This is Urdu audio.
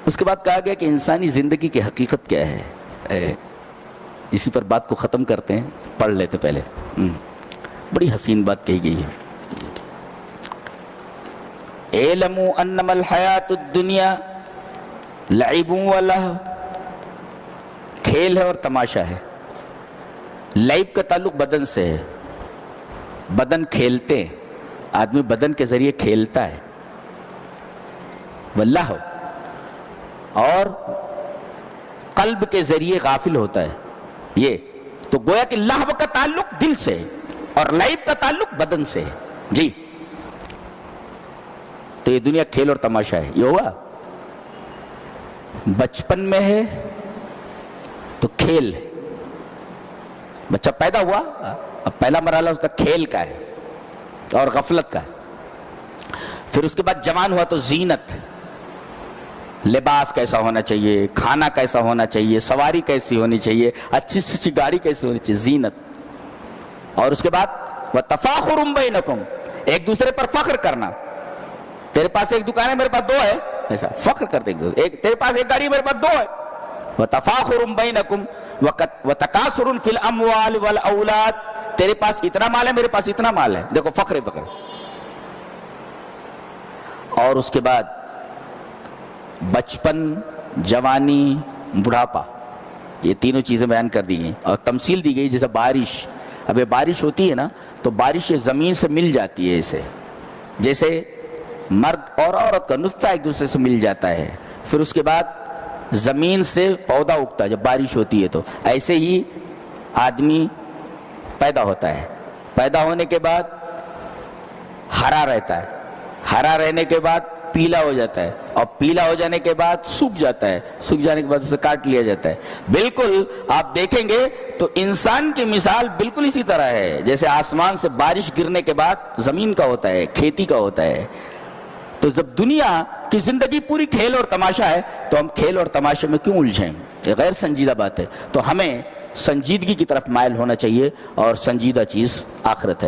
اس کے بعد کہا گیا کہ انسانی زندگی کی حقیقت کیا ہے. اسی پر بات کو ختم کرتے ہیں, پڑھ لیتے پہلے. بڑی حسین بات کہی گئی ہے. اعلموا انما الحیات الدنیا لعب و لہو, کھیل ہے اور تماشا ہے. لعب کا تعلق بدن سے ہے, بدن کھیلتے ہیں, آدمی بدن کے ذریعے کھیلتا ہے. واللہو, اور قلب کے ذریعے غافل ہوتا ہے. یہ تو گویا کہ لہو کا تعلق دل سے اور لعب کا تعلق بدن سے ہے. جی, تو یہ دنیا کھیل اور تماشا ہے. یہ ہوا بچپن میں ہے تو کھیل ہے. بچہ پیدا ہوا, اب پہلا مرحلہ اس کا کھیل کا ہے اور غفلت کا ہے. پھر اس کے بعد جوان ہوا تو زینت, لباس کیسا ہونا چاہیے, کھانا کیسا ہونا چاہیے, سواری کیسی ہونی چاہیے, اچھی سے اچھی گاڑی کیسی ہونی چاہیے, زینت. اور اس کے بعد وَتَفَاخُرٌ بَيْنَكُمْ, ایک دوسرے پر فخر کرنا. تیرے پاس ایک دکان ہے, میرے پاس دو ہے, ایسا فخر کرتے ایک دوسرے. تیرے پاس ایک گاڑی ہے, میرے پاس دو ہے. وَتَفَاخُرٌ بَيْنَكُمْ وَتَكَاثُرٌ فِي الْأَمْوَالِ وَالْأَوْلَادِ, تیرے پاس اتنا مال ہے, میرے پاس اتنا مال ہے. دیکھو فخر فخر. اور اس کے بعد بچپن, جوانی, بڑھاپا, یہ تینوں چیزیں بیان کر دی گئی اور تمثیل دی گئی. جیسے بارش, اب یہ بارش ہوتی ہے نا تو بارش زمین سے مل جاتی ہے, ایسے جیسے مرد اور عورت کا نطفہ ایک دوسرے سے مل جاتا ہے. پھر اس کے بعد زمین سے پودا اگتا ہے جب بارش ہوتی ہے, تو ایسے ہی آدمی پیدا ہوتا ہے. پیدا ہونے کے بعد ہرا رہتا ہے, ہرا رہنے کے بعد پیلا ہو جاتا ہے, اور پیلا ہو جانے کے بعد سوکھ جاتا ہے, سوکھ جانے کے بعد اسے کاٹ لیا جاتا ہے. بالکل آپ دیکھیں گے تو انسان کی مثال بالکل اسی طرح ہے جیسے آسمان سے بارش گرنے کے بعد زمین کا ہوتا ہے, کھیتی کا ہوتا ہے. تو جب دنیا کی زندگی پوری کھیل اور تماشا ہے تو ہم کھیل اور تماشے میں کیوں الجھیں؟ یہ غیر سنجیدہ بات ہے. تو ہمیں سنجیدگی کی طرف مائل ہونا چاہیے, اور سنجیدہ چیز آخرت ہے.